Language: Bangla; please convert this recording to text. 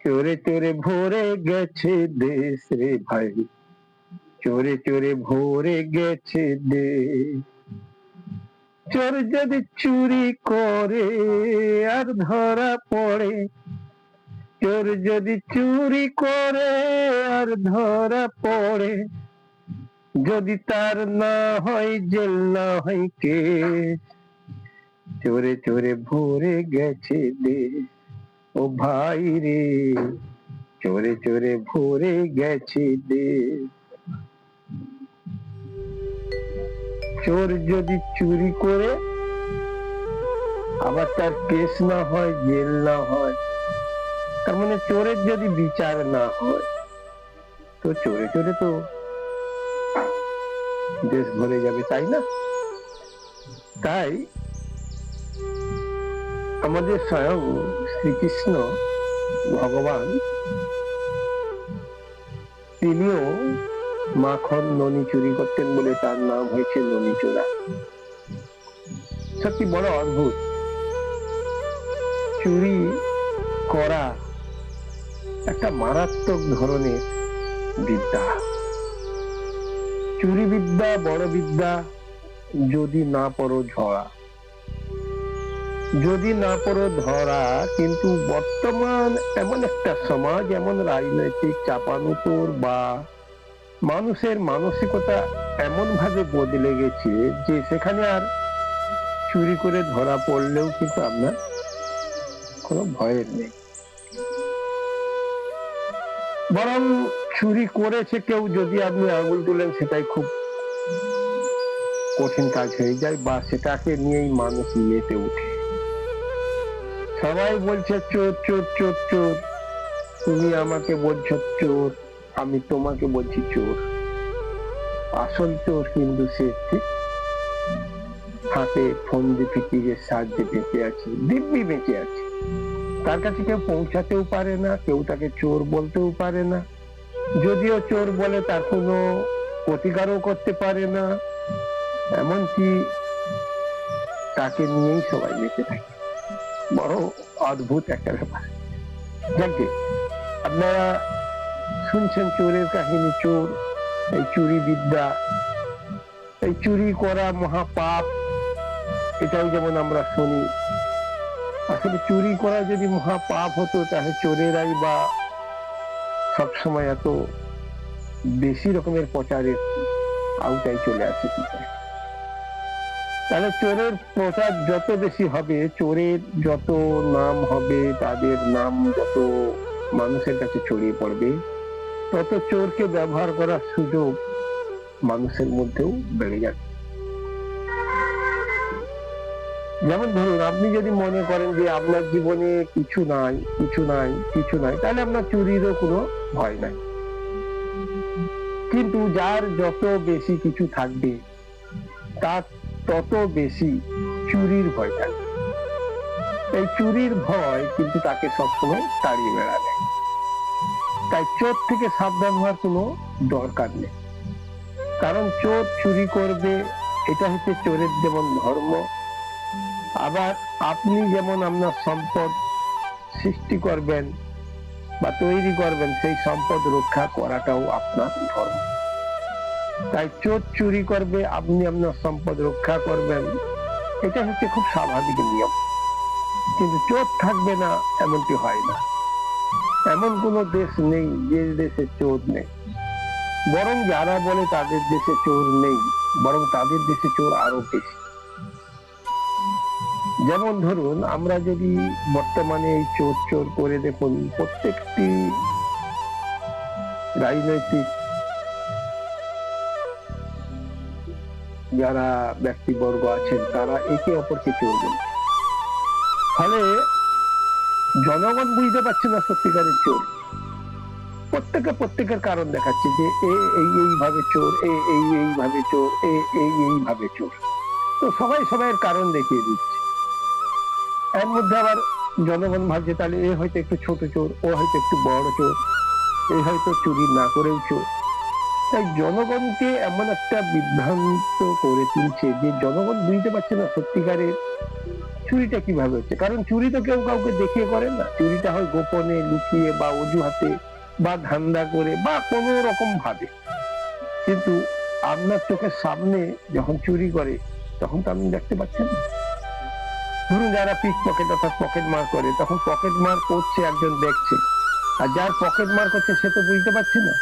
চোরে চোরে ভরে গেছে দেশ রে ভাই, চোরে চোরে ভরে গেছে দেশ। চোর যদি চুরি করে আর ধরা পড়ে, চোর যদি চুরি করে আর ধরা পড়ে, যদি তার না হয় জেল না হয় কেস, চোরে চোরে ভরে গেছে দেশ। ও ভাই রে, চোরে চোরে ভরে গেছে দেশ। চোর যদি চুরি করে আবার তার কেস না হয়, জেল না হয়, তার মানে চোরের যদি বিচার না হয়, তো চোরে চোরে তো দেশ ভরে যাবে, তাই না? তাই আমাদের স্বয়ং শ্রীকৃষ্ণ ভগবান তিনিও মাখন ননি চুরি করতেন বলে তার নাম হয়েছে ননি চোরা। সত্যি বড় অদ্ভুত, চুরি করা একটা মারাত্মক ধরনের বিদ্যা। চুরি বিদ্যা বড় বিদ্যা, যদি না পড়ো ঝরা, যদি না পড়ো ধরা। কিন্তু বর্তমান এমন একটা সমাজ, এমন রাজনৈতিক চাপানুতোর বা মানুষের মানসিকতা এমন ভাবে বদলে গেছে যে সেখানে আর চুরি করে ধরা পড়লেও কিন্তু আপনার কোনো ভয়ের নেই। বরং চুরি করেছে কেউ, যদি আপনি আঙুল তুলেন সেটাই খুব কঠিন কাজ হয়ে যায়, বা সেটাকে নিয়েই মানুষ মেতে উঠে। সবাই বলছে চোর চোর চোর চোর, তুমি আমাকে বলছো চোর, আমি তোমাকে বলছি চোর। আসল চোর কিন্তু সে ঠিক হাতে ফন্দি ফিকিরের সাহায্যে বেঁচে আছে, দিব্যি বেঁচে আছে। তার কাছে কেউ পৌঁছাতেও পারে না, কেউ তাকে চোর বলতেও পারে না। যদিও চোর বলে তার কোনো প্রতিকারও করতে পারে না, এমনকি তাকে নিয়েই সবাই বেঁচে থাকে। বড় অদ্ভুত একটা ব্যাপার। যাকে আপনারা শুনছেন চোরের কাহিনী, চোর, এই চুরি বিদ্যা, এই চুরি করা মহাপাপ, এটাও যেমন আমরা শুনি। আসলে চুরি করা যদি মহাপাপ হতো, তাহলে চোরেরাই বা সবসময় এত বেশি রকমের প্রচারের আওতায় চলে আসে কি করে? তাহলে চোরের প্রচার যত বেশি হবে, চোরের যত নাম হবে, তাদের নাম যত মানুষের কাছে ছড়িয়ে পড়বে, তত চোরকে ব্যবহার করার সুযোগ মানুষের মধ্যেও বেড়ে যাবে। যেমন ধরুন, আপনি যদি মনে করেন যে আপনার জীবনে কিছু নাই, কিছু নাই, কিছু নাই, তাহলে আপনার চুরিরও কোনো ভয় নাই। কিন্তু যার যত বেশি কিছু থাকবে, তার তত বেশি চুরির ভয় থাকবে। এই চুরির ভয় কিন্তু তাকে সবসময় তাড়িয়ে বেড়াবে। তাই চোর থেকে সাবধান হওয়ার কোনো দরকার নেই, কারণ চোর চুরি করবে, এটা হচ্ছে চোরের যেমন ধর্ম। আবার আপনি যেমন আপনার সম্পদ সৃষ্টি করবেন বা তৈরি করবেন, সেই সম্পদ রক্ষা করাটাও আপনার ধর্ম। তাই চোর চুরি করবে, আপনি আপনার সম্পদ রক্ষা করবেন, এটা হচ্ছে খুব স্বাভাবিক নিয়ম। কিন্তু চোর থাকবে না এমনটি হয় না। এমন কোনো দেশ নেই যে দেশে চোর নেই। বরং যারা বলে তাদের দেশে চোর নেই, বরং তাদের দেশে চোর আরো বেশি। যেমন ধরুন, আমরা যদি বর্তমানে এই চোর চোর করে দেখুন, প্রত্যেকটি রাজনৈতিক যারা ব্যক্তিবর্গ আছেন, তারা একে অপরকে চোর বলছে। ফলে জনগণ বুঝতে পারছে না সত্যিকারের চোর। প্রত্যেকে প্রত্যেকের কারণ দেখাচ্ছে যে এইভাবে চোর, এইভাবে চোর, এইভাবে চোর। তো সবাই সবাইয়ের কারণ দেখিয়ে দিচ্ছে। এর মধ্যে আবার জনগণ ভাবছে তাহলে এ হয়তো একটু ছোট চোর, ও হয়তো একটু বড় চোর, এ হয়তো চুরি না করেও চোর। তাই জনগণকে এমন একটা বিভ্রান্ত করে তুলছে যে জনগণ বুঝতে পারছে না সত্যিকারের চুরিটা কিভাবে হচ্ছে? কারণ চুরি তো কেউ কাউকে দেখিয়ে করে না, চুরিটা হয় গোপনে, লুকিয়ে বা অজুহাতে বা ধান্দা করে বা কোনো রকম ভাবে। কিন্তু আপনার চোখের সামনে যখন চুরি করে তখন তো আপনি দেখতে পাচ্ছেন না। ধরুন যারা পিক পকেট অর্থাৎ পকেট মার করে, তখন পকেট মার করছে একজন দেখছে, আর যার পকেট মার করছে সে তো বুঝতে পারছে না।